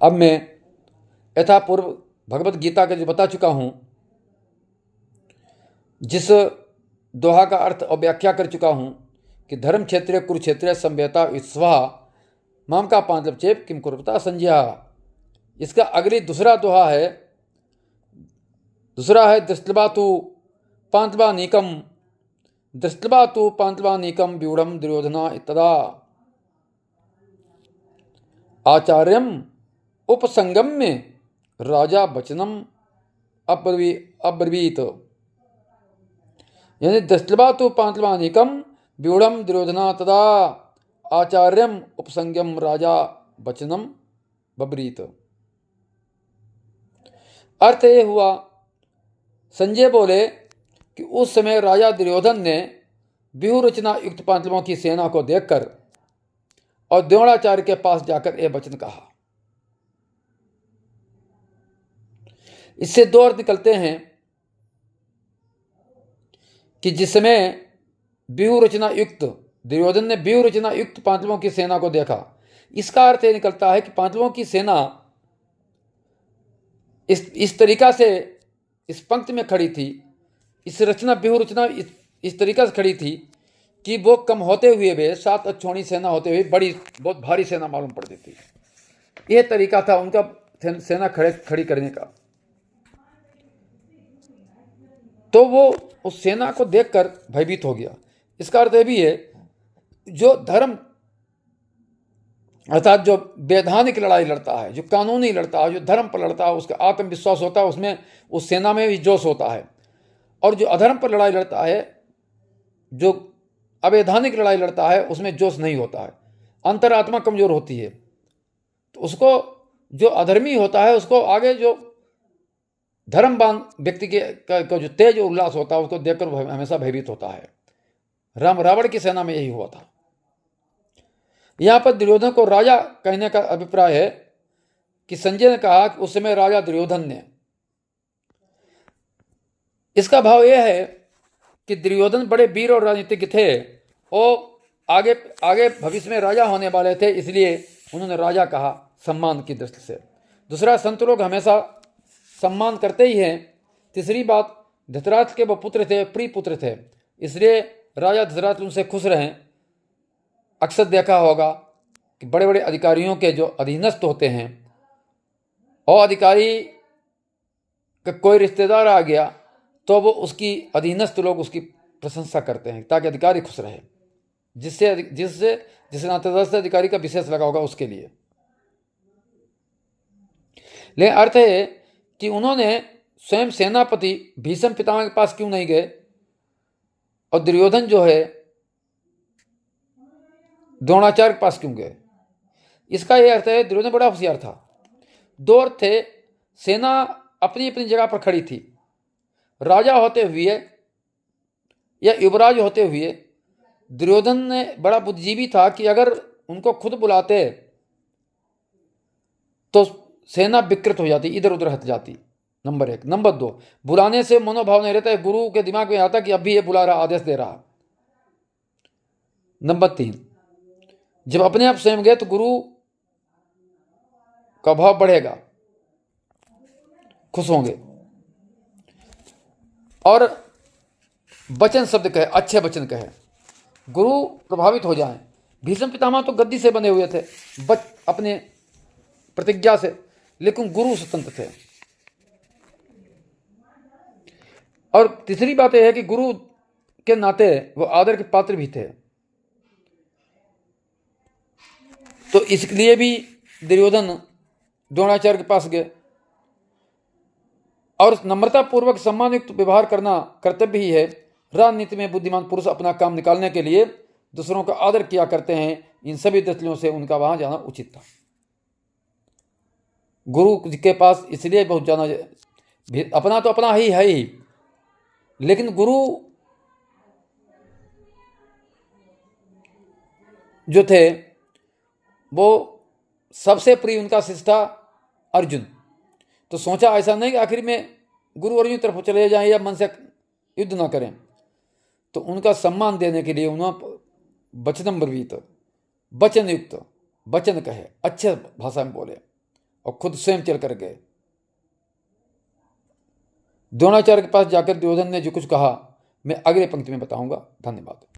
अब मैं यथापूर्व भगवत गीता का जो बता चुका हूँ, जिस दोहा का अर्थ और व्याख्या कर चुका हूँ कि धर्म क्षेत्रे कुरुक्षेत्रे संवेता विश्वा माम का पांचलब चेप किम कुरुता संज्ञा। इसका अगली दूसरा है दृष्टवा तु पांचवा नीकम व्यूढ़ दुर्योधना इतदा आचार्यम उपसंगम्य राजा वचनम अब्रवीत। यानी दृष्टवा तु पांचवा नीकम व्यूढ़ दुर्योधना तदा आचार्यम उपसंगम राजा वचनम बब्रीत। अर्थ ये हुआ, संजय बोले कि उस समय राजा दुर्योधन ने व्यूह रचना युक्त पांचवों की सेना को देखकर और द्रोणाचार्य के पास जाकर यह वचन कहा। इससे दो अर्थ निकलते हैं कि जिस समय व्यूह रचना युक्त दुर्योधन ने व्यूह रचना युक्त पांचवों की सेना को देखा, इसका अर्थ यह निकलता है कि पांचवों की सेना इस तरीका से इस पंक्ति में खड़ी थी, इस रचना व्यूह रचना इस तरीका से खड़ी थी कि वो कम होते हुए भी 7 अक्षौणी सेना होते हुए बहुत भारी सेना मालूम पड़ती थी। यह तरीका था उनका सेना खड़ी करने का। तो वो उस सेना को देखकर भयभीत हो गया। इसका अर्थ यह भी है, जो धर्म अर्थात जो वैधानिक लड़ाई लड़ता है, जो कानूनी लड़ता है, जो धर्म पर लड़ता है, उसका आत्मविश्वास होता है, उसमें उस सेना में भी जोश होता है। और जो अधर्म पर लड़ाई लड़ता है, जो अवैधानिक लड़ाई लड़ता है, उसमें जोश नहीं होता है, अंतरात्मा कमजोर होती है। तो उसको जो अधर्मी होता है, उसको आगे जो धर्मवान व्यक्ति का जो तेज और उल्लास होता है, उसको देखकर हमेशा भयभीत होता है। रावण की सेना में यही हुआ था। यहां पर दुर्योधन को राजा कहने का अभिप्राय है कि संजय ने कहा कि उस समय राजा दुर्योधन ने। इसका भाव यह है कि दुर्योधन बड़े वीर और राजनीतिज्ञ थे और आगे भविष्य में राजा होने वाले थे, इसलिए उन्होंने राजा कहा सम्मान की दृष्टि से। दूसरा, संत लोग हमेशा सम्मान करते ही हैं। तीसरी बात, धृतराष्ट्र के वो पुत्र थे, प्रिय पुत्र थे, इसलिए राजा धृतराष्ट्र उनसे खुश रहें। अक्सर देखा होगा कि बड़े बड़े अधिकारियों के जो अधीनस्थ होते हैं और अधिकारी का कोई रिश्तेदार आ गया तो वो उसकी अधीनस्थ लोग उसकी प्रशंसा करते हैं ताकि अधिकारी खुश रहे, जिससे नातेदार अधिकारी का विशेष लगा होगा उसके लिए। लेकिन अर्थ है कि उन्होंने स्वयं सेनापति भीष्म पितामह के पास क्यों नहीं गए और दुर्योधन जो है द्रोणाचार्य के पास क्यों गए। इसका यह अर्थ है दुर्योधन बड़ा होशियार था। दो अर्थ थे, सेना अपनी अपनी जगह पर खड़ी थी। राजा होते हुए या युवराज होते हुए दुर्योधन ने बड़ा बुद्धिजीवी था कि अगर उनको खुद बुलाते तो सेना विकृत हो जाती, इधर उधर हट जाती, नंबर 1। नंबर 2, बुलाने से मनोभाव नहीं रहता है, गुरु के दिमाग में आता कि अभी ये बुला रहा, आदेश दे रहा। नंबर 3, जब अपने आप स्वयं गए तो गुरु का भाव बढ़ेगा, खुश होंगे। और वचन शब्द कहे, अच्छे वचन कहे, गुरु प्रभावित हो जाएं। भीष्म पितामह तो गद्दी से बने हुए थे अपने प्रतिज्ञा से, लेकिन गुरु स्वतंत्र थे। और तीसरी बात यह है कि गुरु के नाते वो आदर के पात्र भी थे। तो इसलिए भी दुर्योधन द्रोणाचार्य के पास गए। और नम्रता पूर्वक सम्मान युक्त व्यवहार करना कर्तव्य ही है। राजनीति में बुद्धिमान पुरुष अपना काम निकालने के लिए दूसरों का आदर किया करते हैं। इन सभी दृष्टियों से उनका वहां जाना उचित था। गुरु के पास इसलिए बहुत जाना, अपना तो अपना ही है ही, लेकिन गुरु जो थे वो सबसे प्रिय उनका शिष्य था अर्जुन। तो सोचा ऐसा नहीं कि आखिर में गुरु अर्जुन की तरफ चले जाएं या मन से युद्ध ना करें। तो उनका सम्मान देने के लिए उन्होंने वचनम ब्रवीत, वचन युक्त वचन कहे, अच्छे भाषा में बोले, और खुद स्वयं चल कर गए। द्रोणाचार्य के पास जाकर दुर्योधन ने जो कुछ कहा मैं अगले पंक्ति में बताऊंगा। धन्यवाद।